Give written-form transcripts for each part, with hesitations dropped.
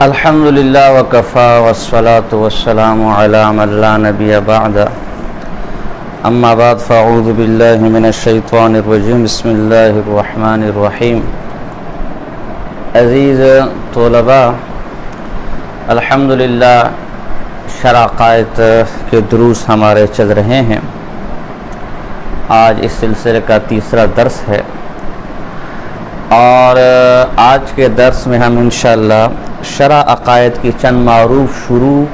الحمدللہ وکفا والصلاة والسلام علی من لا نبی بعد اما بعد فاعوذ باللہ من الشیطان الرجیم بسم اللہ الرحمن الرحیم۔ عزیز طلباء، الحمدللہ شرع عقائد کے دروس ہمارے چل رہے ہیں۔ آج اس سلسلے کا تیسرا درس ہے اور آج کے درس میں ہم انشاءاللہ شرع عقائد کی چند معروف شروع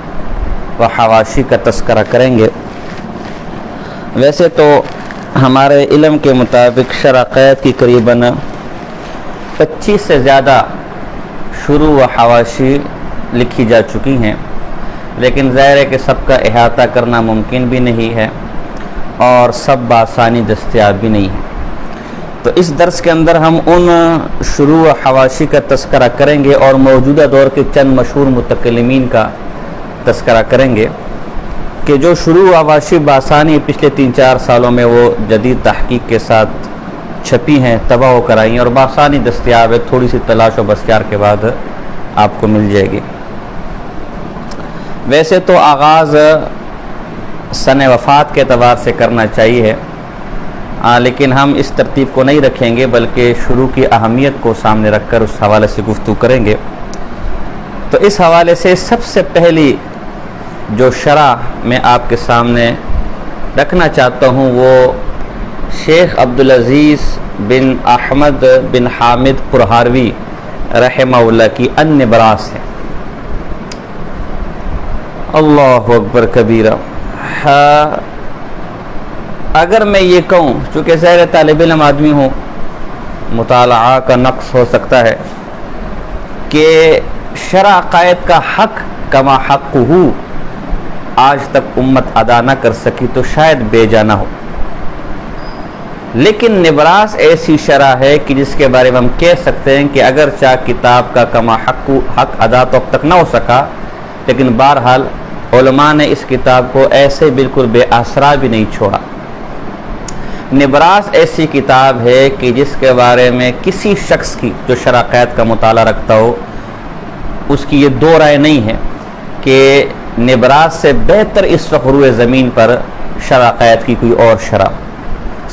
و حواشی کا تذکرہ کریں گے۔ ویسے تو ہمارے علم کے مطابق شرع عقائد کی قریباً 25 سے زیادہ شروع و حواشی لکھی جا چکی ہیں، لیکن ظاہر ہے کہ سب کا احاطہ کرنا ممکن بھی نہیں ہے اور سب بآسانی دستیاب بھی نہیں ہے۔ تو اس درس کے اندر ہم ان شروع و حواشی کا تذکرہ کریں گے اور موجودہ دور کے چند مشہور متکلمین کا تذکرہ کریں گے کہ جو شروع و حواشی بآسانی پچھلے 3-4 سالوں میں وہ جدید تحقیق کے ساتھ چھپی ہیں، طبع و کرائی ہیں اور بآسانی دستیاب ہے، تھوڑی سی تلاش و بسیار کے بعد آپ کو مل جائے گی۔ ویسے تو آغاز سن وفات کے اعتبار سے کرنا چاہیے، لیکن ہم اس ترتیب کو نہیں رکھیں گے بلکہ شروع کی اہمیت کو سامنے رکھ کر اس حوالے سے گفتگو کریں گے۔ تو اس حوالے سے سب سے پہلی جو شرح میں آپ کے سامنے رکھنا چاہتا ہوں وہ شیخ عبدالعزیز بن احمد بن حامد پرہاروی رحمہ اللہ کی النبراس ہے۔ اللہ اکبر کبیرہ۔ اگر میں یہ کہوں، چونکہ ظاہر طالب علم آدمی ہوں، مطالعہ کا نقص ہو سکتا ہے، کہ شرع عقائد کا حق کما حق ہو آج تک امت ادا نہ کر سکی تو شاید بے جا نہ ہو، لیکن نبراس ایسی شرح ہے کہ جس کے بارے میں ہم کہہ سکتے ہیں کہ اگرچہ کتاب کا کما حق ادا تو اب تک نہ ہو سکا، لیکن بہرحال علماء نے اس کتاب کو ایسے بالکل بے آسرا بھی نہیں چھوڑا۔ نبراس ایسی کتاب ہے کہ جس کے بارے میں کسی شخص کی جو شرع عقائد کا مطالعہ رکھتا ہو اس کی یہ دو رائے نہیں ہے کہ نبراس سے بہتر اس وقت روئے زمین پر شرع عقائد کی کوئی اور شرح،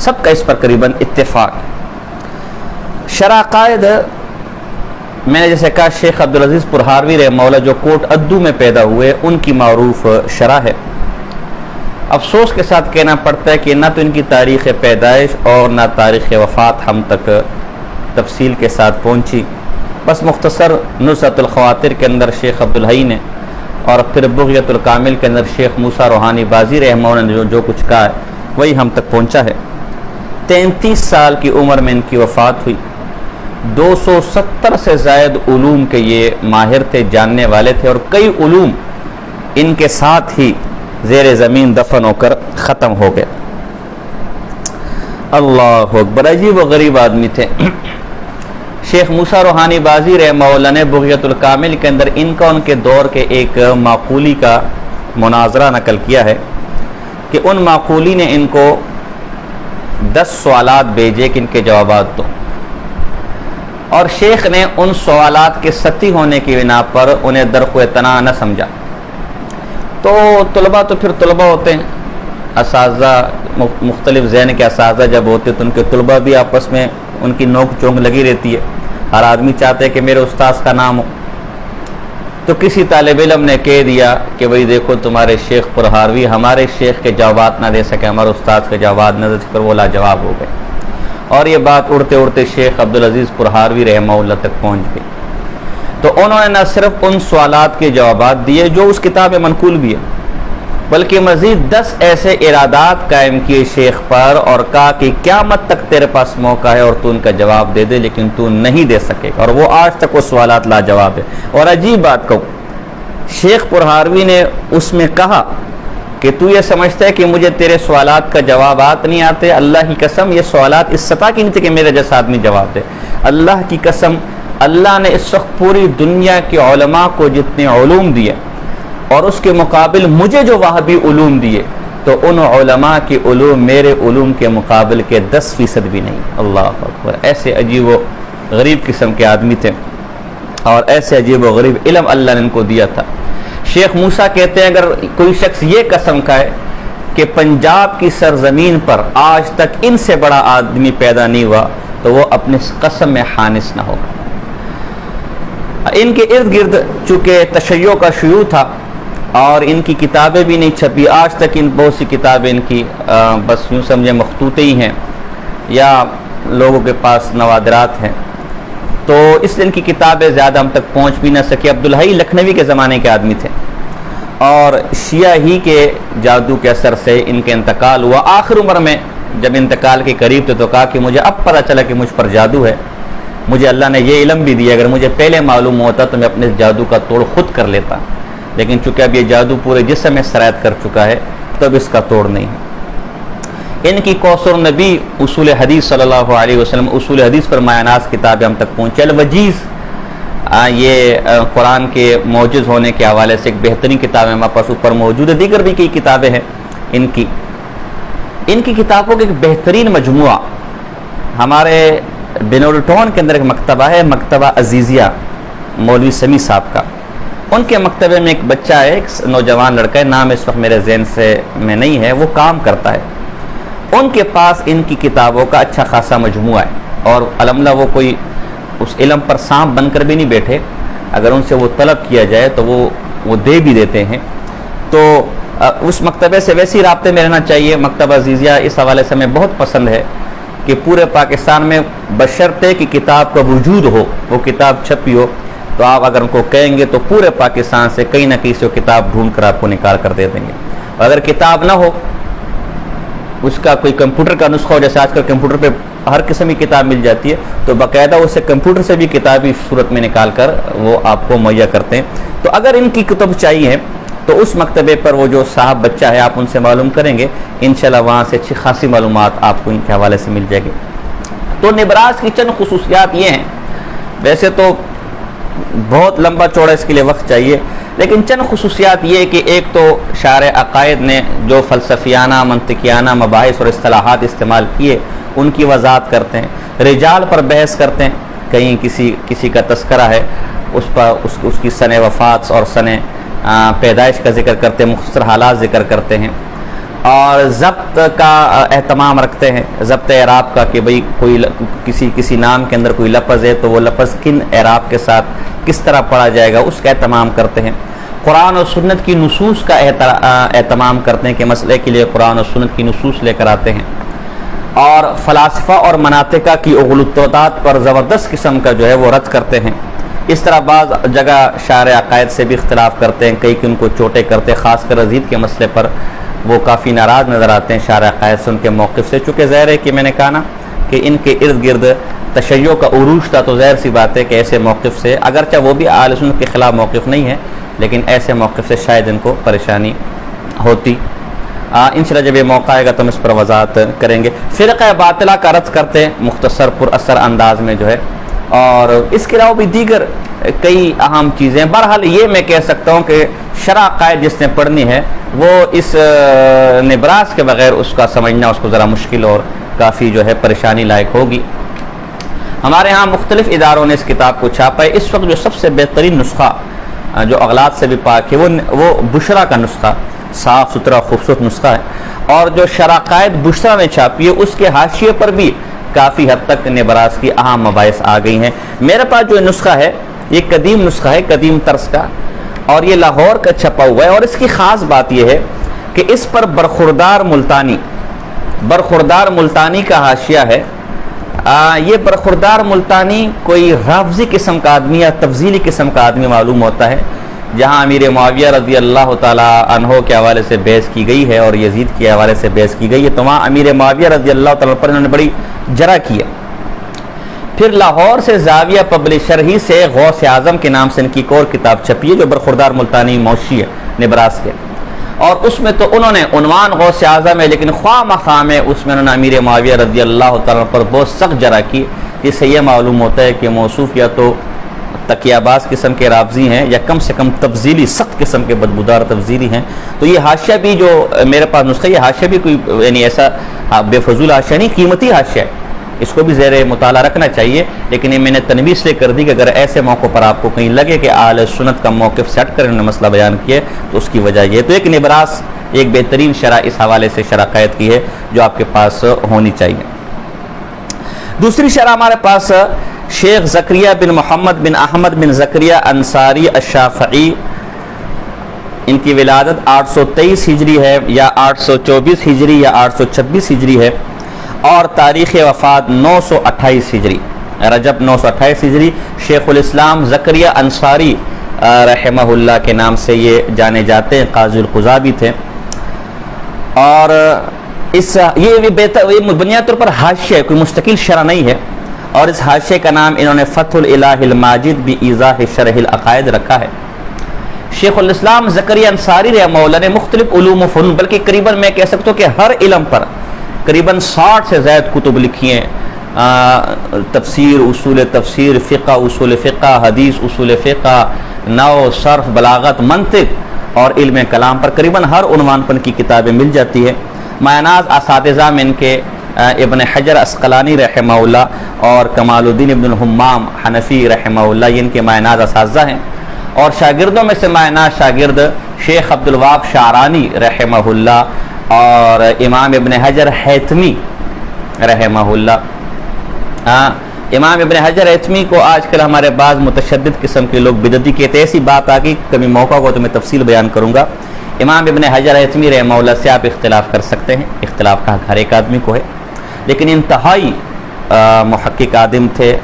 سب کا اس پر قریباً اتفاق ہے۔ شرع عقائد میں نے جیسے کہا شیخ عبدالعزیز پرہاروی رحمہ اللہ جو کوٹ ادو میں پیدا ہوئے، ان کی معروف شرح ہے۔ افسوس کے ساتھ کہنا پڑتا ہے کہ نہ تو ان کی تاریخ پیدائش اور نہ تاریخ وفات ہم تک تفصیل کے ساتھ پہنچی، بس مختصر نزہۃ الخواطر کے اندر شیخ عبدالحی نے اور پھر بغیۃ الکامل کے اندر شیخ موسیٰ روحانی بازی رحمہ اللہ نے جو کچھ کہا ہے وہی ہم تک پہنچا ہے۔ 33 سال کی عمر میں ان کی وفات ہوئی۔ 270 سے زائد علوم کے یہ ماہر تھے، جاننے والے تھے، اور کئی علوم ان کے ساتھ ہی زیر زمین دفن ہو کر ختم ہو گئے۔ اللہ اکبر، عجیب و غریب آدمی تھے۔ شیخ موسیٰ روحانی بازی رحمہ اللہ نے بغیۃ الکامل کے اندر ان کا ان کے دور کے ایک معقولی کا مناظرہ نقل کیا ہے کہ ان معقولی نے ان کو 10 سوالات بھیجے کہ ان کے جوابات دو، اور شیخ نے ان سوالات کے سطحی ہونے کی بنا پر انہیں درخواہ نہ سمجھا۔ تو طلباء تو پھر طلباء ہوتے ہیں، اساتذہ مختلف ذہن کے اساتذہ جب ہوتے تو ان کے طلباء بھی آپس میں ان کی نوک چونک لگی رہتی ہے، ہر آدمی چاہتے ہے کہ میرے استاذ کا نام ہو۔ تو کسی طالب علم نے کہہ دیا کہ بھئی دیکھو تمہارے شیخ پرہاروی ہمارے شیخ کے جوابات نہ دے سکے، ہمارے استاذ کے جوابات نہ دے سکے، وہ لاجواب ہو گئے، اور یہ بات اڑتے اڑتے شیخ عبدالعزیز پرہاروی رحمہ اللہ تک پہنچ گئی۔ تو انہوں نے نہ صرف ان سوالات کے جوابات دیے جو اس کتاب میں منقول بھی ہے، بلکہ مزید 10 ایسے ارادات قائم کیے شیخ پر اور کہا کہ قیامت تک تیرے پاس موقع ہے اور تو ان کا جواب دے دے، لیکن تو نہیں دے سکے گا، اور وہ آج تک وہ سوالات لاجواب ہے۔ اور عجیب بات کہوں، شیخ پرہاروی نے اس میں کہا کہ تو یہ سمجھتا ہے کہ مجھے تیرے سوالات کا جوابات نہیں آتے، اللہ کی قسم یہ سوالات اس سطح کی نہیں تھے کہ میرے جیسا آدمی جواب دے۔ اللہ کی قسم، اللہ نے اس وقت پوری دنیا کے علماء کو جتنے علوم دیے اور اس کے مقابل مجھے جو وہابی علوم دیے، تو ان علماء کے علوم میرے علوم کے مقابل کے 10% بھی نہیں۔ اللہ اکبر، ایسے عجیب و غریب قسم کے آدمی تھے۔ اور ایسے عجیب و غریب علم اللہ نے ان کو دیا تھا۔ شیخ موسیٰ کہتے ہیں اگر کوئی شخص یہ قسم کھائے کہ پنجاب کی سرزمین پر آج تک ان سے بڑا آدمی پیدا نہیں ہوا تو وہ اپنے قسم میں خانس نہ ہوگا۔ ان کے ارد گرد چونکہ تشیع کا شیوع تھا اور ان کی کتابیں بھی نہیں چھپی، آج تک ان بہت سی کتابیں ان کی بس یوں سمجھے مخطوطے ہی ہیں یا لوگوں کے پاس نوادرات ہیں، تو اس لیے ان کی کتابیں زیادہ ہم تک پہنچ بھی نہ سکے۔ عبدالحی لکھنوی کے زمانے کے آدمی تھے اور شیعہ ہی کے جادو کے اثر سے ان کے انتقال ہوا۔ آخر عمر میں جب انتقال کے قریب تھے تو کہا کہ مجھے اب پتہ چلا کہ مجھ پر جادو ہے، مجھے اللہ نے یہ علم بھی دیا، اگر مجھے پہلے معلوم ہوتا تو میں اپنے جادو کا توڑ خود کر لیتا، لیکن چونکہ اب یہ جادو پورے جسم میں سرایت کر چکا ہے تب اس کا توڑ نہیں ہے۔ ان کی کوثر نبی اصول حدیث صلی اللہ علیہ وسلم اصول حدیث پر مایہ ناز کتابیں ہم تک پہنچی۔ الوجیز یہ قرآن کے معجز ہونے کے حوالے سے ایک بہترین کتاب ہے، ہمارے پاس اوپر موجود ہے، دیگر بھی کئی کتابیں ہیں ان کی کتابوں کے ایک بہترین مجموعہ ہمارے بنول ٹاؤن کے اندر ایک مکتبہ ہے، مکتبہ عزیزیہ مولوی سمیع صاحب کا۔ ان کے مکتبے میں ایک بچہ ہے، ایک نوجوان لڑکا ہے، نام اس وقت میرے ذہن میں نہیں ہے، وہ کام کرتا ہے، ان کے پاس ان کی کتابوں کا اچھا خاصا مجموعہ ہے اور الحمدللہ وہ کوئی اس علم پر سانپ بن کر بھی نہیں بیٹھے، اگر ان سے وہ طلب کیا جائے تو وہ دے بھی دیتے ہیں۔ تو اس مکتبے سے ویسے ہی رابطے میں رہنا چاہیے۔ مکتبہ عزیزیہ اس حوالے سے ہمیں بہت پسند ہے کہ پورے پاکستان میں بشرطے کہ کتاب کا وجود ہو، وہ کتاب چھپی ہو، تو آپ اگر ان کو کہیں گے تو پورے پاکستان سے کہیں نہ کہیں سے وہ کتاب ڈھونڈ کر آپ کو نکال کر دے دیں گے۔ اور اگر کتاب نہ ہو، اس کا کوئی کمپیوٹر کا نسخہ ہو، جیسے آج کل کمپیوٹر پہ ہر قسم کی کتاب مل جاتی ہے، تو باقاعدہ اسے کمپیوٹر سے بھی کتابی صورت میں نکال کر وہ آپ کو مہیا کرتے ہیں۔ تو اگر ان کی کتب چاہیے تو اس مکتبے پر وہ جو صاحب بچہ ہے آپ ان سے معلوم کریں گے، انشاءاللہ وہاں سے اچھی خاصی معلومات آپ کو ان کے حوالے سے مل جائے گی۔ تو نبراس کی چند خصوصیات یہ ہیں، ویسے تو بہت لمبا چوڑا اس کے لیے وقت چاہیے، لیکن چند خصوصیات یہ کہ ایک تو شارع عقائد نے جو فلسفیانہ منطقیانہ مباحث اور اصطلاحات استعمال کیے ان کی وضاحت کرتے ہیں، رجال پر بحث کرتے ہیں، کہیں کسی کا تذکرہ ہے اس پر اس کی سن وفات اور سن پیدائش کا ذکر کرتے ہیں، مختصر حالات ذکر کرتے ہیں، اور ضبط کا اہتمام رکھتے ہیں، ضبط اعراب کا کہ بھئی کوئی کسی نام کے اندر کوئی لفظ ہے تو وہ لفظ کن اعراب کے ساتھ کس طرح پڑھا جائے گا اس کا اہتمام کرتے ہیں۔ قرآن و سنت کی نصوص کا اہتمام کرتے ہیں کہ مسئلے کے لیے قرآن و سنت کی نصوص لے کر آتے ہیں، اور فلاسفہ اور مناطقہ کی اغلوطات پر زبردست قسم کا جو ہے وہ رد کرتے ہیں۔ اس طرح بعض جگہ شارع عقائد سے بھی اختلاف کرتے ہیں، کئی ان کو چوٹے کرتے ہیں، خاص کر یزید کے مسئلے پر وہ کافی ناراض نظر آتے ہیں شارع عقائد سے، ان کے موقف سے، چونکہ ظاہر ہے کہ میں نے کہا نا کہ ان کے ارد گرد تشیع کا عروج تھا، تو ظاہر سی بات ہے کہ ایسے موقف سے، اگرچہ وہ بھی اہل سنت کے خلاف موقف نہیں ہے، لیکن ایسے موقف سے شاید ان کو پریشانی ہوتی۔ انشاءاللہ جب یہ موقع آئے گا تو ہم اس پر وضاحت کریں گے۔ فرقہ باطلہ کا رد کرتے ہیں مختصر پر اثر انداز میں جو ہے، اور اس کے علاوہ بھی دیگر کئی اہم چیزیں۔ بہرحال یہ میں کہہ سکتا ہوں کہ شرع عقائد جس نے پڑھنی ہے وہ اس نبراس کے بغیر اس کا سمجھنا اس کو ذرا مشکل اور کافی جو ہے پریشانی لائق ہوگی۔ ہمارے ہاں مختلف اداروں نے اس کتاب کو چھاپا ہے۔ اس وقت جو سب سے بہترین نسخہ جو اغلاط سے بھی پاک ہے وہ بشرا کا نسخہ، صاف ستھرا خوبصورت نسخہ ہے، اور جو شرع عقائد بشرا نے چھاپی ہے اس کے حاشیے پر بھی کافی حد تک نبراس کی اہم مباحث آ گئی ہیں۔ میرے پاس جو نسخہ ہے یہ قدیم نسخہ ہے، قدیم طرز کا، اور یہ لاہور کا چھپا ہوا ہے، اور اس کی خاص بات یہ ہے کہ اس پر برخوردار ملتانی کا حاشیہ ہے۔ یہ برخوردار ملتانی کوئی رافضی قسم کا آدمی یا تفضیلی قسم کا آدمی معلوم ہوتا ہے، جہاں امیر معاویہ رضی اللہ تعالی عنہ کے حوالے سے بحث کی گئی ہے اور یزید کے حوالے سے بحث کی گئی ہے، تو وہاں امیر معاویہ رضی اللہ تعالی پر انہوں نے بڑی جرح کی ہے۔ پھر لاہور سے زاویہ پبلشر ہی سے غوث اعظم کے نام سے ان کی ایک اور کتاب چھپی ہے جو برخوردار ملتانی موشی ہے نبراس کے، اور اس میں تو انہوں نے عنوان غوث اعظم ہے، لیکن خواہ مخواہ میں اس میں انہوں نے امیر معاویہ رضی اللہ تعالیٰ پر بہت سخت جرح کی، جس سے یہ معلوم ہوتا ہے کہ موصوف یا تو تقیہ باز قسم کے رافضی ہیں یا کم سے کم تفضیلی سخت قسم کے بدبودار تفضیلی ہیں۔ تو یہ حاشیہ بھی جو میرے پاس نسخہ، یہ حاشیہ بھی کوئی یعنی ایسا بے فضول حاشیہ نہیں، قیمتی حاشیہ ہے، اس کو بھی زیر مطالعہ رکھنا چاہیے، لیکن یہ میں نے تنبیہ اس لیے کر دی کہ اگر ایسے موقع پر آپ کو کہیں لگے کہ اہل سنت کا موقف سیٹ کر انہوں نے مسئلہ بیان کیا تو اس کی وجہ یہ تو ایک نبراس، ایک بہترین شرح اس حوالے سے شرح قید کی ہے جو آپ کے پاس ہونی چاہیے۔ دوسری شرح ہمارے پاس شیخ زکریہ بن محمد بن احمد بن زکریہ انصاری الشافعی، ان کی ولادت 823 ہجری ہے یا 824 ہجری یا 826 ہجری ہے، اور تاریخ وفات 928 ہجری، رجب 928 ہجری۔ شیخ الاسلام زکریہ انصاری رحمہ اللہ کے نام سے یہ جانے جاتے ہیں، قاضی القضاء بھی تھے۔ اور یہ بنیاد طور پر حاشیہ، کوئی مستقل شرح نہیں ہے، اور اس حاشیے کا نام انہوں نے فتح الالہ الماجد بایضاح شرح العقائد رکھا ہے۔ شیخ الاسلام زکریہ انصاری رحمہ اللہ نے مختلف علوم و فنون، بلکہ قریباً میں کہہ سکتا ہوں کہ ہر علم پر قریباً 60 سے زائد کتب لکھی ہیں، تفسیر، اصول تفسیر، فقہ، اصول فقہ، حدیث، اصول فقہ، نحو، صرف، بلاغت، منطق اور علم کلام پر قریباً ہر عنوان پر کی کتابیں مل جاتی ہیں۔ معناز اساتذہ میں ان کے ابن حجر عسقلانی رحمہ اللہ اور کمال الدین ابن الحمام حنفی رحمہ اللہ، یہ ان کے معناز اساتذہ ہیں۔ اور شاگردوں میں سے معناز شاگرد شیخ عبد الوہاب شعرانی رحمہ اللہ اور امام ابن حجر حیتمی رحمہ اللہ۔ امام ابن حجر حیتمی کو آج کل ہمارے بعض متشدد قسم کے لوگ بدعتی کہتے ہیں، ایسی بات آگئی کبھی موقع ہو تو میں تفصیل بیان کروں گا۔ امام ابن حجر حیتمی رحمہ اللہ سے آپ اختلاف کر سکتے ہیں، اختلاف کا حق ہر ایک آدمی کو ہے، لیکن انتہائی محقق آدم تھے،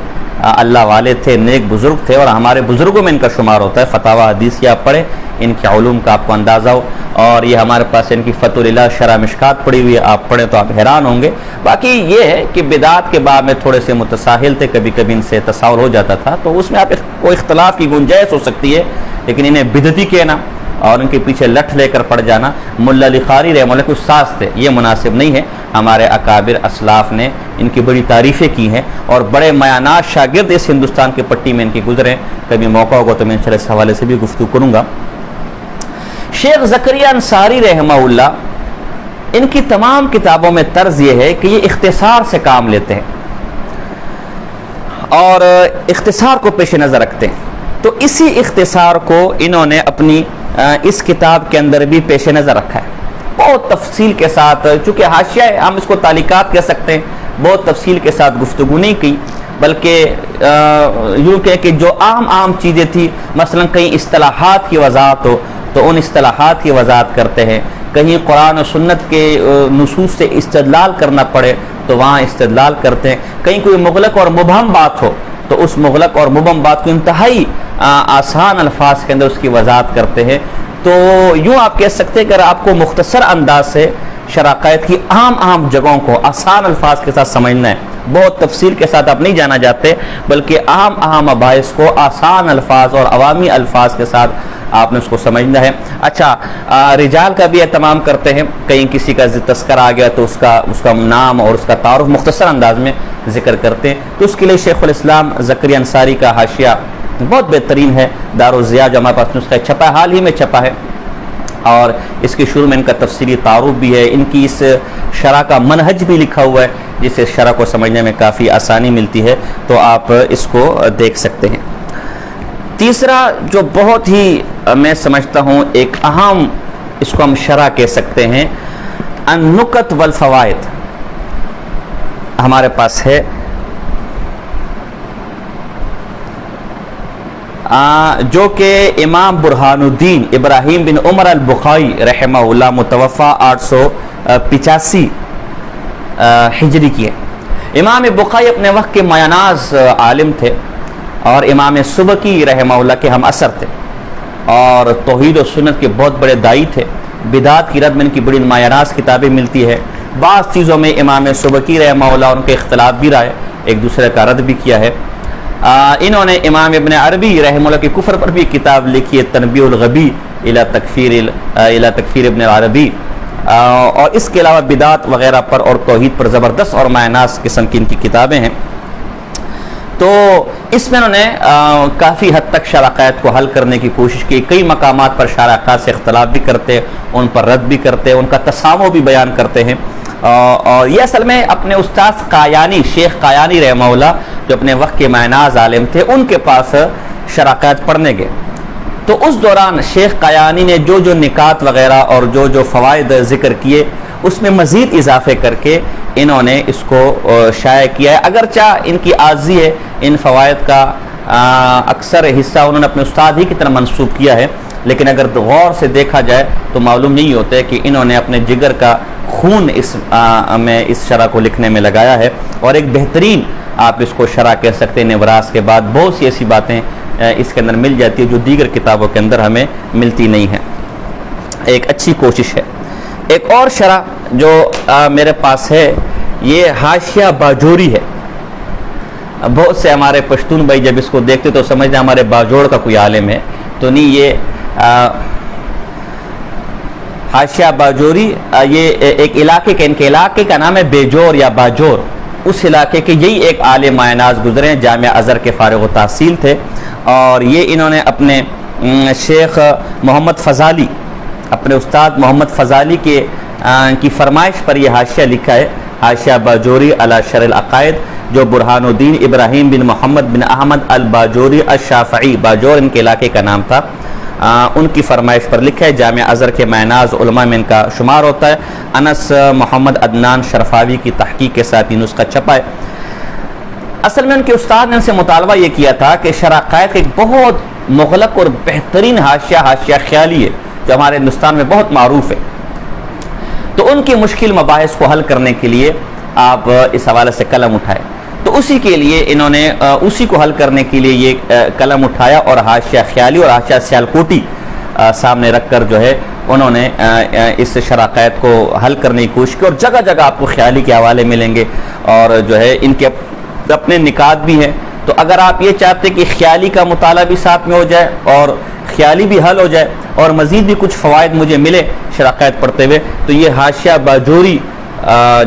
اللہ والے تھے، نیک بزرگ تھے، اور ہمارے بزرگوں میں ان کا شمار ہوتا ہے۔ فتاوی حدیث کی آپ پڑھیں، ان کے علوم کا آپ کو اندازہ ہو، اور یہ ہمارے پاس ان کی فتح الالہ شرح مشکات پڑھی ہوئی ہے، آپ پڑھیں تو آپ حیران ہوں گے۔ باقی یہ ہے کہ بدعات کے باب میں تھوڑے سے متساہل تھے، کبھی کبھی ان سے تصاور ہو جاتا تھا، تو اس میں آپ کو اختلاف کی گنجائش ہو سکتی ہے، لیکن انہیں بدعتی کہنا اور ان کے پیچھے لٹھ لے کر پڑ جانا، ملا علی قاری رحمہ اللہ کچھ ساز تھے، یہ مناسب نہیں ہے۔ ہمارے اکابر اسلاف نے ان کی بڑی تعریفیں کی ہیں، اور بڑے میانات شاگرد اس ہندوستان کے پٹی میں ان کی گزرے، کبھی موقع ہوگا تو میں انشاءاللہ اس حوالے سے بھی گفتگو کروں گا۔ شیخ زکریہ انصاری رحمہ اللہ، ان کی تمام کتابوں میں طرز یہ ہے کہ یہ اختصار سے کام لیتے ہیں اور اختصار کو پیش نظر رکھتے ہیں، تو اسی اختصار کو انہوں نے اپنی اس کتاب کے اندر بھی پیش نظر رکھا ہے، بہت تفصیل کے ساتھ۔ چونکہ حاشیہ ہے، ہم اس کو تعلیقات کہہ سکتے ہیں، بہت تفصیل کے ساتھ گفتگو نہیں کی، بلکہ یوں کہ جو عام چیزیں تھیں، مثلا کہیں اصطلاحات کی وضاحت ہو تو ان اصطلاحات کی وضاحت کرتے ہیں، کہیں قرآن و سنت کے نصوص سے استدلال کرنا پڑے تو وہاں استدلال کرتے ہیں، کہیں کوئی مغلق اور مبہم بات ہو تو اس مغلق اور مبہم بات کو انتہائی آسان الفاظ کے اندر اس کی وضاحت کرتے ہیں۔ تو یوں آپ کہہ سکتے ہیں کہ اگر آپ کو مختصر انداز سے شرح قید کی عام جگہوں کو آسان الفاظ کے ساتھ سمجھنا ہے، بہت تفصیل کے ساتھ آپ نہیں جانا جاتے، بلکہ عام مباحث کو آسان الفاظ اور عوامی الفاظ کے ساتھ آپ نے اس کو سمجھنا ہے۔ اچھا، رجال کا بھی اہتمام کرتے ہیں، کہیں کسی کا تذکر آ گیا تو اس کا نام اور اس کا تعارف مختصر انداز میں ذکر کرتے ہیں، تو اس کے لیے شیخ الاسلام زکریہ انصاری کا حاشیہ بہت بہترین ہے، دارالضیاء جو ہمارے پاس نسخہ چھپا ہے، حال ہی میں چھپا ہے، اور اس کے شروع میں ان کا تفصیلی تعارف بھی ہے، ان کی اس شرح کا منہج بھی لکھا ہوا ہے جس سے شرح کو سمجھنے میں کافی آسانی ملتی ہے، تو آپ اس کو دیکھ سکتے ہیں۔ تیسرا جو بہت ہی میں سمجھتا ہوں ایک اہم، اس کو ہم شرح کہہ سکتے ہیں، النکت والفوائد، ہمارے پاس ہے، جو کہ امام برہان الدین ابراہیم بن عمر البخاری رحمہ اللہ متوفہ 885 ہجری کی ہے۔ امام بخاری اپنے وقت کے مایاناز عالم تھے، اور امام سبکی رحمہ اللہ کے ہم اثر تھے، اور توحید و سنت کے بہت بڑے دائی تھے۔ بدعات کی رد میں ان کی بڑی مایاناز کتابیں ملتی ہے، بعض چیزوں میں امام سبکی رحمہ اللہ ان کے اختلاف بھی رہا ہے، ایک دوسرے کا رد بھی کیا ہے۔ انہوں نے امام ابن عربی رحمہ اللہ کے کفر پر بھی کتاب لکھی ہے، تنبیہ الغبی الی تکفیر ابن عربی، اور اس کے علاوہ بدعات وغیرہ پر اور توحید پر زبردست اور مایاناز قسم کی ان کی کتابیں ہیں۔ تو اس میں انہوں نے کافی حد تک شرح قید کو حل کرنے کی کوشش کی، کئی مقامات پر شرح قید سے اختلاف بھی کرتے، ان پر رد بھی کرتے، ان کا تسامح بھی بیان کرتے ہیں، اور یہ اصل میں اپنے استاد قایانی، شیخ قایانی رحمہ اللہ جو اپنے وقت کے معناز عالم تھے، ان کے پاس شراکات پڑھنے گئے. تو اس دوران شیخ قایانی نے جو جو نکات وغیرہ اور جو جو فوائد ذکر کیے اس میں مزید اضافے کر کے انہوں نے اس کو شائع کیا ہے. اگرچہ ان کی عاجزی ہے، ان فوائد کا اکثر حصہ انہوں نے اپنے استاد ہی کی طرح منسوب کیا ہے، لیکن اگر غور سے دیکھا جائے تو معلوم نہیں ہوتا ہے کہ انہوں نے اپنے جگر کا خون اس شرح کو لکھنے میں لگایا ہے. اور ایک بہترین آپ اس کو شرح کہہ سکتے ہیں. نبراس کے بعد بہت سی ایسی باتیں اس کے اندر مل جاتی ہے جو دیگر کتابوں کے اندر ہمیں ملتی نہیں ہیں. ایک اچھی کوشش ہے. ایک اور شرح جو میرے پاس ہے یہ حاشیہ باجوری ہے. بہت سے ہمارے پشتون بھائی جب اس کو دیکھتے تو سمجھتے ہمارے باجوڑ کا کوئی عالم ہے، تو نہیں. یہ حاشیہ باجوری یہ ایک علاقے کا، ان کے علاقے کا نام ہے بیجور یا باجور. اس علاقے کے یہی ایک عالم معناز گزرے ہیں، جامعہ ازہر کے فارغ التحصیل تھے. اور یہ انہوں نے اپنے شیخ محمد فضالی، اپنے استاد محمد فضالی کی فرمائش پر یہ حاشیہ لکھا ہے، حاشیہ باجوری علی شرح العقائد، جو برہان الدین ابراہیم بن محمد بن احمد الباجوری الشافعی، باجور ان کے علاقے کا نام تھا، ان کی فرمائش پر لکھا ہے. جامعہ ازہر کے معناز علماء میں ان کا شمار ہوتا ہے. انس محمد عدنان شرفاوی کی تحقیق کے ساتھ یہ نسخہ چھپا ہے. اصل میں ان کے استاد نے ان سے مطالبہ یہ کیا تھا کہ شرح عقائد کا ایک بہت مغلق اور بہترین حاشیہ خیالی ہے جو ہمارے ہندوستان میں بہت معروف ہے. تو ان کی مشکل مباحث کو حل کرنے کے لیے آپ اس حوالے سے قلم اٹھائے. تو اسی کے لیے انہوں نے اسی کو حل کرنے کے لیے یہ قلم اٹھایا اور حاشیہ خیالی اور حاشیہ سیالکوٹی سامنے رکھ کر جو ہے انہوں نے اس شرح عقائد کو حل کرنے کی کوشش کی. اور جگہ جگہ آپ کو خیالی کے حوالے ملیں گے اور جو ہے ان کے اپنے نکات بھی ہیں. تو اگر آپ یہ چاہتے کہ خیالی کا مطالعہ بھی ساتھ میں ہو جائے اور خیالی بھی حل ہو جائے اور مزید بھی کچھ فوائد مجھے ملے شرح عقائد پڑھتے ہوئے، تو یہ حاشیہ باجوری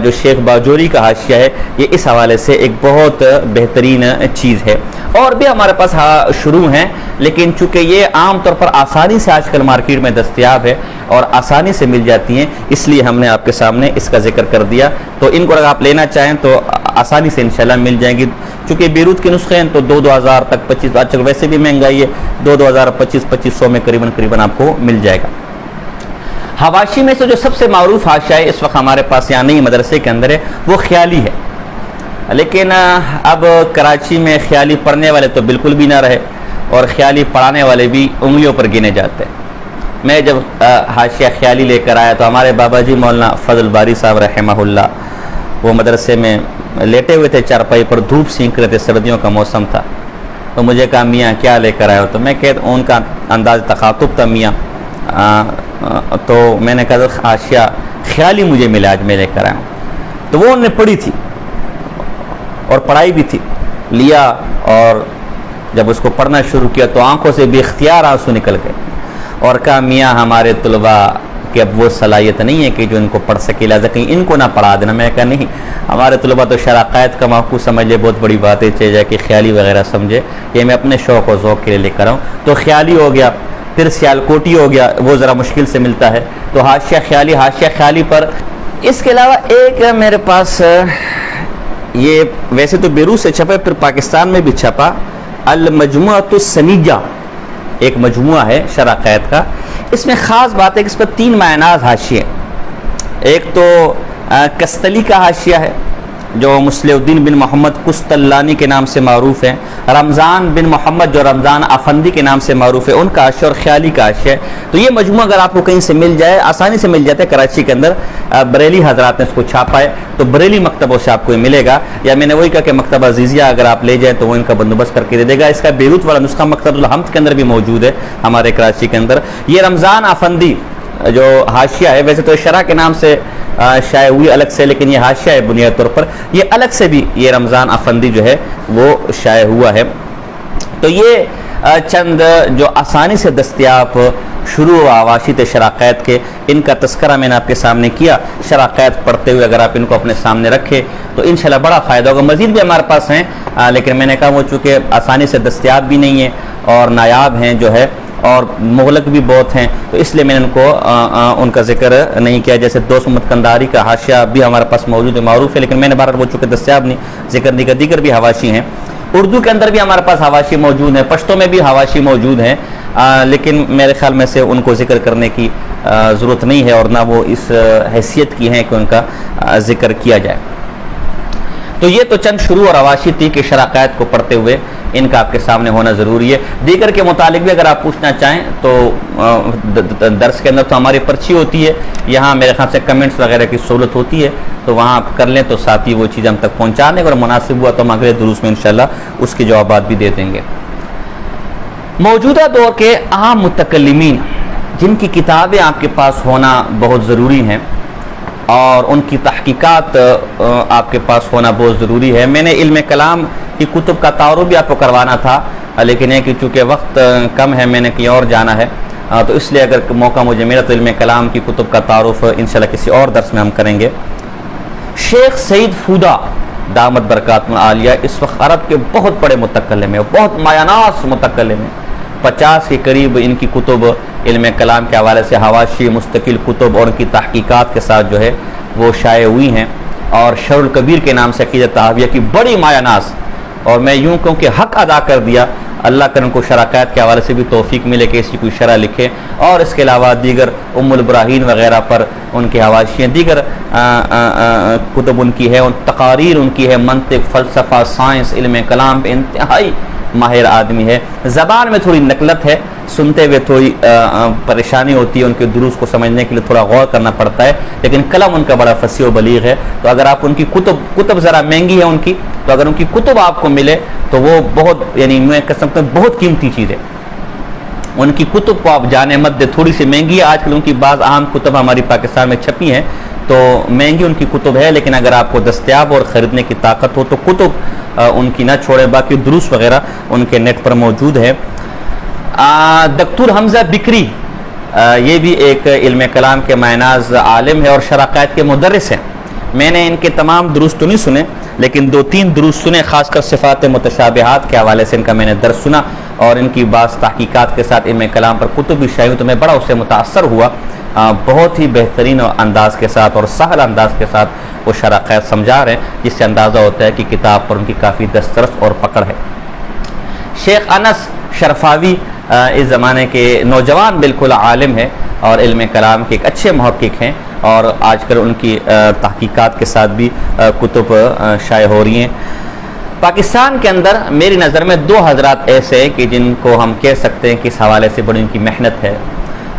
جو شیخ باجوری کا حاشیہ ہے یہ اس حوالے سے ایک بہت بہترین چیز ہے. اور بھی ہمارے پاس شروع ہیں، لیکن چونکہ یہ عام طور پر آسانی سے آج کل مارکیٹ میں دستیاب ہے اور آسانی سے مل جاتی ہیں، اس لیے ہم نے آپ کے سامنے اس کا ذکر کر دیا. تو ان کو اگر آپ لینا چاہیں تو آسانی سے انشاءاللہ مل جائیں گی. چونکہ بیروت کے نسخے ہیں تو 2,000 تک 25، آج کل ویسے بھی مہنگائی ہے، 2,000 2500 میں قریباً آپ کو مل جائے گا. حواشی میں سے جو سب سے معروف حاشیہ ہے اس وقت ہمارے پاس یہاں نہیں مدرسے کے اندر ہے وہ خیالی ہے. لیکن اب کراچی میں خیالی پڑھنے والے تو بالکل بھی نہ رہے اور خیالی پڑھانے والے بھی انگلیوں پر گنے جاتے ہیں. میں جب حاشیہ خیالی لے کر آیا تو ہمارے بابا جی مولانا فضل باری صاحب رحمہ اللہ وہ مدرسے میں لیٹے ہوئے تھے چارپائی پر، دھوپ سینک رہے تھے، سردیوں کا موسم تھا. تو مجھے کہا میاں کیا لے کر آئے ہو؟ تو میں کہتا ان کا انداز تخاطب تھا میاں. تو میں نے کہا حاشیہ خیالی مجھے ملا آج میں لے کر آیا ہوں. تو وہ انہوں نے پڑھی تھی اور پڑھائی بھی تھی، لیا اور جب اس کو پڑھنا شروع کیا تو آنکھوں سے بے اختیار آنسو نکل گئے اور کہا میاں ہمارے طلباء کہ اب وہ صلاحیت نہیں ہے کہ جو ان کو پڑھ سکے، لہٰذا کہیں ان کو نہ پڑھا دینا. میں کہا نہیں، ہمارے طلباء تو شرح عقائد کا محفوظ سمجھ لے، بہت بڑی بات ہے، چاہے جا کہ خیالی وغیرہ سمجھے، یہ میں اپنے شوق و ذوق کے لیے لے کر آؤں. تو خیالی ہو گیا، پھر سیالکوٹی ہو گیا، وہ ذرا مشکل سے ملتا ہے. تو حاشیہ خیالی پر اس کے علاوہ ایک میرے پاس یہ ویسے تو بیروت سے چھپا، پھر پاکستان میں بھی چھپا، المجموعۃ السنیجہ ایک مجموعہ ہے شرح عقائد کا. اس میں خاص بات ہے کہ اس پر 3 معناز حاشیے. ایک تو کستلی کا حاشیہ ہے جو مصلح الدین بن محمد کستلانی کے نام سے معروف ہے، رمضان بن محمد جو رمضان افندی کے نام سے معروف ہے، ان کا حاشیہ، اور خیالی کا حاشیہ ہے. تو یہ مجموعہ اگر آپ کو کہیں سے مل جائے، آسانی سے مل جاتا ہے، کراچی کے اندر بریلی حضرات نے اس کو چھاپا ہے، تو بریلی مکتبوں سے آپ کو یہ ملے گا. یا میں نے وہی کہا کہ مکتبہ عزیزیہ اگر آپ لے جائیں تو وہ ان کا بندوبست کر کے دے دے گا. اس کا بیروت والا نسخہ مکتبۃ الحمد کے اندر بھی موجود ہے ہمارے کراچی کے اندر. یہ رمضان افندی جو حاشیہ ہے، ویسے تو شرح کے نام سے شائع ہوئی الگ سے، لیکن یہ حاشیہ ہے بنیادی طور پر، یہ الگ سے بھی یہ رمضان افندی جو ہے وہ شائع ہوا ہے. تو یہ چند جو آسانی سے دستیاب شروع و آواشی شرح عقائد کے، ان کا تذکرہ میں نے آپ کے سامنے کیا. شرح عقائد پڑھتے ہوئے اگر آپ ان کو اپنے سامنے رکھے تو انشاءاللہ بڑا فائدہ ہوگا. مزید بھی ہمارے پاس ہیں لیکن میں نے کہا وہ چونکہ آسانی سے دستیاب بھی نہیں ہے اور نایاب ہیں جو ہے، اور مغلق بھی بہت ہیں، تو اس لیے میں نے ان کا ذکر نہیں کیا. جیسے دوست محمد قنداری کا حاشیہ بھی ہمارے پاس موجود ہے، معروف ہے، لیکن میں نے بہرحال وہ چونکہ دستیاب نہیں ذکر نہیں کیا. دیگر بھی حواشی ہیں، اردو کے اندر بھی ہمارے پاس حواشی موجود ہیں، پشتو میں بھی حواشی موجود ہیں، لیکن میرے خیال میں سے ان کو ذکر کرنے کی ضرورت نہیں ہے، اور نہ وہ اس حیثیت کی ہیں کہ ان کا ذکر کیا جائے. تو یہ تو چند شروع اور حواشی تھی کہ شرح عقائد کو پڑھتے ہوئے ان کا آپ کے سامنے ہونا ضروری ہے. دیگر کے متعلق بھی اگر آپ پوچھنا چاہیں تو درس کے اندر تو ہماری پرچی ہوتی ہے، یہاں میرے خیال سے کمنٹس وغیرہ کی سہولت ہوتی ہے، تو وہاں آپ کر لیں تو ساتھ ہی وہ چیز ہم تک پہنچا دیں گے، اور مناسب ہوا تو ہم اگلے دروس میں انشاءاللہ اس کے جوابات بھی دے دیں گے. موجودہ دور کے اہم متکلمین جن کی کتابیں آپ کے پاس ہونا بہت ضروری ہیں اور ان کی تحقیقات آپ کے پاس ہونا بہت ضروری ہے. میں نے علم کلام کی کتب کا تعارف بھی آپ کو کروانا تھا، لیکن یہ کہ چونکہ وقت کم ہے، میں نے کہیں اور جانا ہے، تو اس لیے اگر موقع مجھے ملا تو علم کلام کی کتب کا تعارف انشاءاللہ کسی اور درس میں ہم کریں گے. شیخ سعید فودا دامت برکاتہ العالیہ اس وقت عرب کے بہت بڑے متکلم ہیں، بہت مایاناس متکلم ہیں. 50 کے قریب ان کی کتب علم کلام کے حوالے سے حواشی مستقل کتب اور ان کی تحقیقات کے ساتھ جو ہے وہ شائع ہوئی ہیں. اور شرح الکبیر کے نام سے عقیدہ طحاویہ کی بڑی مایاناس، اور میں یوں کہوں کہ حق ادا کر دیا. اللہ کرے ان کو شرح عقائد کے حوالے سے بھی توفیق ملے کہ اس کی کوئی شرح لکھے، اور اس کے علاوہ دیگر ام البراہین وغیرہ پر ان کے حواشی ہیں، دیگر کتب ان کی ہے، ان تقاریر ان کی ہے، منطق، فلسفہ، سائنس، علم کلام پہ انتہائی ماہر آدمی ہے. زبان میں تھوڑی نقلت ہے، سنتے ہوئے تھوڑی پریشانی ہوتی ہے، ان کے دروس کو سمجھنے کے لیے تھوڑا غور کرنا پڑتا ہے، لیکن کلام ان کا بڑا فصیح و بلیغ ہے. تو اگر آپ ان کی کتب ذرا مہنگی ہے ان کی، تو اگر ان کی کتب آپ کو ملے تو وہ بہت، یعنی میں کہہ سکتا ہوں بہت قیمتی چیز ہے. ان کی کتب کو آپ جانے مت دے، تھوڑی سی مہنگی ہے. آج کل ان کی بعض اہم کتب ہماری پاکستان میں چھپی ہیں تو مہنگی ان کی کتب ہے، لیکن اگر آپ کو دستیاب اور خریدنے کی طاقت ہو تو کتب ان کی نہ چھوڑیں. باقی دروس وغیرہ ان کے نیٹ پر موجود ہے. دکتور حمزہ بکری یہ بھی ایک علم کلام کے معناز عالم ہے اور شرح عقائد کے مدرس ہیں. میں نے ان کے تمام دروس تو نہیں سنے، لیکن 2-3 دروس سنے، خاص کر صفات متشابہات کے حوالے سے ان کا میں نے درس سنا، اور ان کی بعض تحقیقات کے ساتھ علم کلام پر کتب بھی شائع ہوئی تو میں بڑا اس سے متاثر ہوا. بہت ہی بہترین انداز کے ساتھ اور سہل انداز کے ساتھ وہ شرح عقائد سمجھا رہے ہیں، جس سے اندازہ ہوتا ہے کہ کتاب پر ان کی کافی دسترس اور پکڑ ہے. شیخ انس شرفاوی اس زمانے کے نوجوان بالکل عالم ہے اور علم کلام کے ایک اچھے محقق ہیں، اور آج کل ان کی تحقیقات کے ساتھ بھی کتب شائع ہو رہی ہیں. پاکستان کے اندر میری نظر میں 2 حضرات ایسے ہیں کہ جن کو ہم کہہ سکتے ہیں کہ اس حوالے سے بڑی ان کی محنت ہے.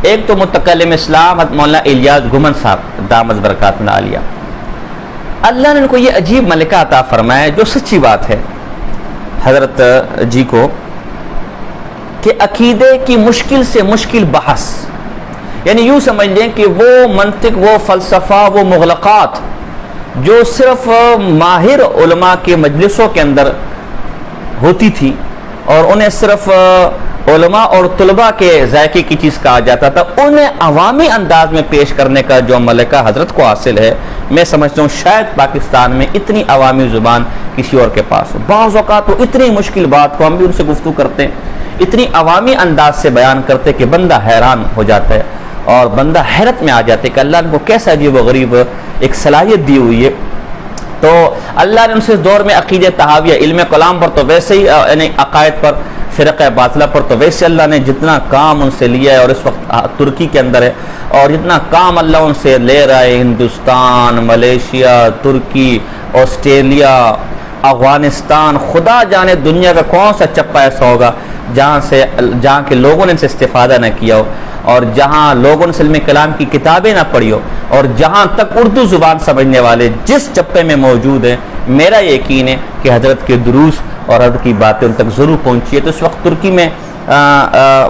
ایک تو متکلم اسلام مولانا الیاس گھمن صاحب دامت برکاتہ العالیہ. اللہ نے ان کو یہ عجیب ملکہ عطا فرمایا جو سچی بات ہے حضرت جی کو، کہ عقیدے کی مشکل سے مشکل بحث، یعنی یوں سمجھ لیں کہ وہ منطق، وہ فلسفہ، وہ مغلقات جو صرف ماہر علماء کے مجلسوں کے اندر ہوتی تھی اور انہیں صرف علماء اور طلباء کے ذائقے کی چیز کہا جاتا تھا، انہیں عوامی انداز میں پیش کرنے کا جو ملکہ حضرت کو حاصل ہے، میں سمجھتا ہوں شاید پاکستان میں اتنی عوامی زبان کسی اور کے پاس ہو. بعض اوقات وہ اتنی مشکل بات کو ہم بھی ان سے گفتگو کرتے ہیں، اتنی عوامی انداز سے بیان کرتے کہ بندہ حیران ہو جاتا ہے اور بندہ حیرت میں آ جاتا ہے کہ اللہ نے کو کیسا عجیب و غریب ایک صلاحیت دی ہوئی ہے. تو اللہ نے ان سے اس دور میں عقیدہ طحاویہ، علم کلام پر تو ویسے ہی، یعنی عقائد پر، فرقہ باطلہ پر تو ویسے اللہ نے جتنا کام ان سے لیا ہے، اور اس وقت ترکی کے اندر ہے، اور جتنا کام اللہ ان سے لے رہا ہے، ہندوستان، ملیشیا، ترکی، آسٹریلیا، افغانستان، خدا جانے دنیا کا کون سا چپا ایسا ہوگا جہاں کے لوگوں نے ان سے استفادہ نہ کیا ہو، اور جہاں لوگوں نے علم کلام کی کتابیں نہ پڑھی ہو، اور جہاں تک اردو زبان سمجھنے والے جس چپے میں موجود ہیں، میرا یقین ہے کہ حضرت کے دروس اور حضرت کی باتیں ان تک ضرور پہنچی ہے. تو اس وقت ترکی میں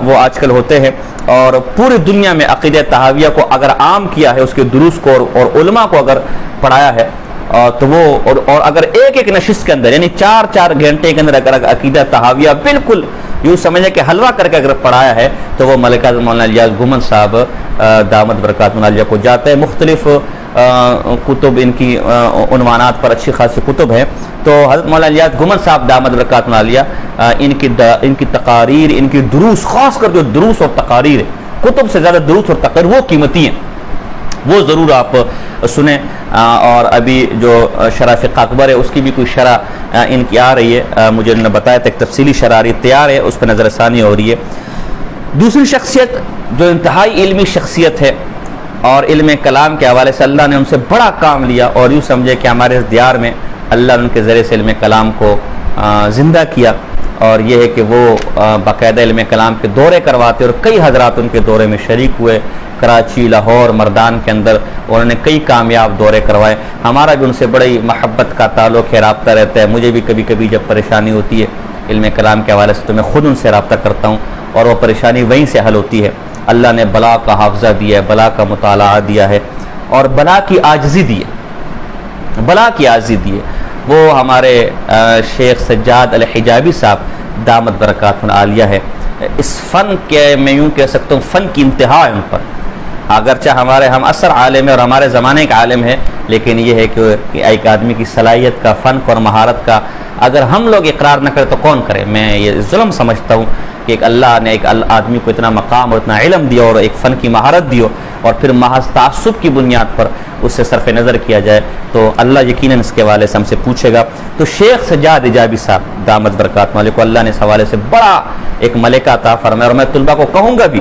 وہ آج کل ہوتے ہیں، اور پوری دنیا میں عقیدہ طحاویہ کو اگر عام کیا ہے، اس کے دروس کو اور علماء کو اگر پڑھایا ہے، تو وہ اور اگر ایک نشست کے اندر، یعنی 4 گھنٹے کے اندر اگر عقیدہ طحاویہ بالکل یوں سمجھے کہ حلوہ کر کے اگر پڑھایا ہے، تو وہ ملکہ مولانا الیاس گھمن صاحب دامت برکاتہ العالیہ کو جاتا ہے. مختلف کتب ان کی عنوانات پر اچھی خاصی کتب ہیں. تو حضرت مولانا الیاس گھمن صاحب دامت برکاتہ عالیہ ان کی تقاریر، ان کی دروس، خاص کر جو دروس اور تقاریر، کتب سے زیادہ دروس اور تقاریر وہ قیمتی ہیں، وہ ضرور آپ سنیں. اور ابھی جو شرح فقہ اکبر ہے اس کی بھی کوئی شرح ان کی آ رہی ہے، مجھے انہوں نے بتایا تھا ایک تفصیلی شرح تیار ہے، اس پہ نظر ثانی ہو رہی ہے. دوسری شخصیت جو انتہائی علمی شخصیت ہے اور علم کلام کے حوالے سے اللہ نے ان سے بڑا کام لیا، اور یوں سمجھے کہ ہمارے اس دیار میں اللہ نے ان کے ذریعے سے علم کلام کو زندہ کیا، اور یہ ہے کہ وہ باقاعدہ علم کلام کے دورے کرواتے، اور کئی حضرات ان کے دورے میں شریک ہوئے. کراچی، لاہور، مردان کے اندر انہوں نے کئی کامیاب دورے کروائے. ہمارا بھی ان سے بڑی محبت کا تعلق ہے، رابطہ رہتا ہے. مجھے بھی کبھی کبھی جب پریشانی ہوتی ہے علم کلام کے حوالے سے تو میں خود ان سے رابطہ کرتا ہوں، اور وہ پریشانی وہیں سے حل ہوتی ہے. اللہ نے بلا کا حافظہ دیا ہے، بلا کا مطالعہ دیا ہے، اور بلا کی عاجزی دی ہے، بلا کی عاجزی دی ہے. وہ ہمارے شیخ سجاد الحجابی صاحب دامت برکاتہ عالیہ ہے. اس فن کے میں یوں کہہ سکتا ہوں فن کی انتہا ہے ان پر. اگرچہ ہم عصر عالم ہے اور ہمارے زمانے کا عالم ہے، لیکن یہ ہے کہ ایک آدمی کی صلاحیت کا، فن اور مہارت کا اگر ہم لوگ اقرار نہ کریں تو کون کرے. میں یہ ظلم سمجھتا ہوں کہ اللہ نے ایک آدمی کو اتنا مقام اور اتنا علم دیا اور ایک فن کی مہارت دیو، اور پھر محض تعصب کی بنیاد پر اس سے صرف نظر کیا جائے تو اللہ یقیناً اس کے حوالے سے ہم سے پوچھے گا. تو شیخ سجاد حجابی صاحب دامت برکاتہ عالیہ کو اللہ نے اس حوالے سے بڑا ایک ملکہ عطا فرمایا، اور میں طلباء کو کہوں گا بھی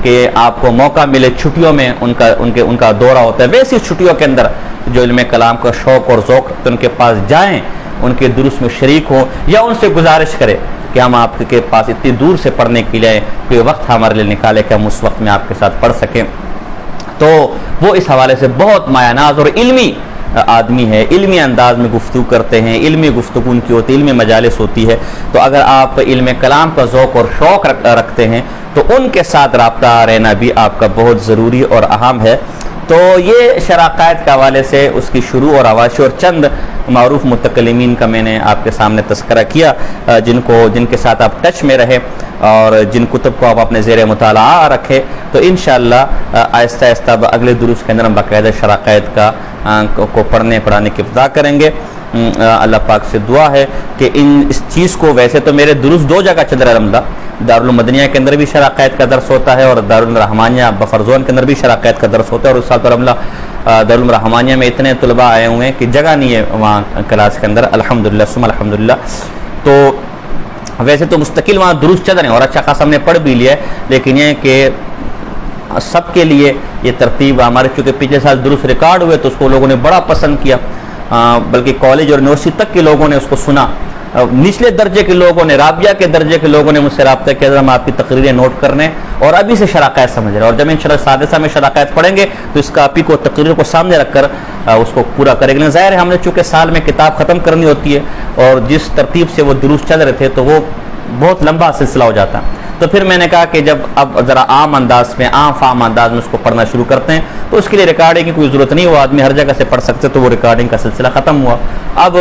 کہ آپ کو موقع ملے چھٹیوں میں ان کا دورہ ہوتا ہے، ویسی چھٹیوں کے اندر جو علم کلام کا شوق اور ذوق تو ان کے پاس جائیں، ان کے دروس میں شریک ہوں، یا ان سے گزارش کرے کہ ہم آپ کے پاس اتنی دور سے پڑھنے کے لیے کوئی وقت ہمارے لیے نکالے کہ ہم اس وقت میں آپ کے ساتھ پڑھ سکیں. تو وہ اس حوالے سے بہت مایہ ناز اور علمی آدمی ہے، علمی انداز میں گفتگو کرتے ہیں، علمی گفتگو ان کی ہوتی ہے، علمی مجالس ہوتی ہے. تو اگر آپ علم کلام کا ذوق اور شوق رکھتے ہیں تو ان کے ساتھ رابطہ رہنا بھی آپ کا بہت ضروری اور اہم ہے. تو یہ شراکت کے حوالے سے اس کی شروع اور حواشی اور چند معروف متکلمین کا میں نے آپ کے سامنے تذکرہ کیا، جن کے ساتھ آپ ٹچ میں رہے اور جن کتب کو آپ اپنے زیر مطالعہ رکھے. تو انشاءاللہ آہستہ آہستہ اگلے دروس کے اندر ہم باقاعدہ شراکت کو پڑھانے کی ابتدا کریں گے. اللہ پاک سے دعا ہے کہ اس چیز کو، ویسے تو میرے دروس 2 جگہ چل رہا ہے الحمدللہ، دارالمدنیہ کے اندر بھی شراکت کا درس ہوتا ہے اور دارالرحمانیہ بفر زون کے اندر بھی شراکت کا درس ہوتا ہے. اور اس سال تو الحمدللہ دارالرحمانیہ میں اتنے طلباء آئے ہوئے ہیں کہ جگہ نہیں ہے وہاں کلاس کے اندر، الحمدللہ ثم الحمدللہ. تو ویسے تو مستقل وہاں دروس چل رہے ہیں اور اچھا خاصا ہم نے پڑھ بھی لیا ہے، لیکن یہ کہ سب کے لیے یہ ترتیب ہمارے، چونکہ پچھلے سال دروس ریکارڈ ہوئے تو اس کو لوگوں نے بڑا پسند کیا، بلکہ کالج اور یونیورسٹی تک کے لوگوں نے اس کو سنا. نچلے درجے کے لوگوں نے، رابعہ کے درجے کے لوگوں نے مجھ سے رابطہ کیا، ہم آپ کی تقریریں نوٹ کرنے اور ابھی سے شراکت سمجھ رہے ہیں، اور جب انشاءاللہ سادسہ میں شراکت پڑھیں گے تو اس کاپی کو، تقریر کو سامنے رکھ کر اس کو پورا کریں گے. ظاہر ہے ہم نے چونکہ سال میں کتاب ختم کرنی ہوتی ہے اور جس ترتیب سے وہ دروس چل رہے تھے تو وہ بہت لمبا سلسلہ ہو جاتا. تو پھر میں نے کہا کہ جب اب ذرا عام انداز میں، فام انداز میں اس کو پڑھنا شروع کرتے ہیں تو اس کے لیے ریکارڈنگ کی کوئی ضرورت نہیں، وہ آدمی ہر جگہ سے پڑھ سکتے، تو وہ ریکارڈنگ کا سلسلہ ختم ہوا. اب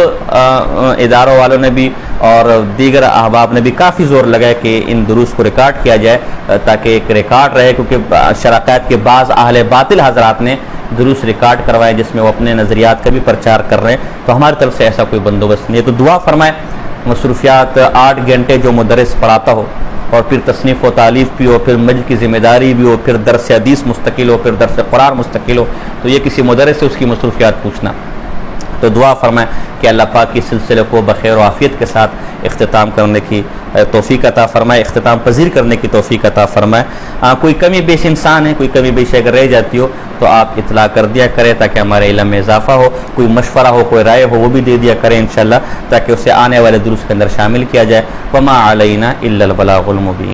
اداروں والوں نے بھی اور دیگر احباب نے بھی کافی زور لگایا کہ ان دروس کو ریکارڈ کیا جائے تاکہ ایک ریکارڈ رہے، کیونکہ شراکت کے بعض اہل باطل حضرات نے دروس ریکارڈ کروائے جس میں وہ اپنے نظریات کا بھی پرچار کر رہے ہیں. تو ہماری طرف سے ایسا کوئی بندوبست نہیں ہے. تو دعا فرمائے مصروفیات 8 گھنٹے جو مدرس پڑھاتا ہو اور پھر تصنیف و تالیف بھی ہو، پھر مجلس کی ذمہ داری بھی ہو، پھر درس حدیث مستقل ہو، پھر درس قرآن مستقل ہو، تو یہ کسی مدرس سے اس کی مصروفیات پوچھنا. تو دعا فرمائیں کہ اللہ پاک کی سلسلے کو بخیر و عافیت کے ساتھ اختتام کرنے کی توفیق عطا فرمائے، اختتام پذیر کرنے کی توفیق عطا فرمائے. کوئی کمی بیش انسان ہے، کوئی کمی بیش اگر رہ جاتی ہو تو آپ اطلاع کر دیا کریں تاکہ ہمارے علم میں اضافہ ہو. کوئی مشورہ ہو، کوئی رائے ہو، وہ بھی دے دیا کریں انشاءاللہ تاکہ اسے آنے والے دروس کے اندر شامل کیا جائے. وما علینا الا البلاغ المبین.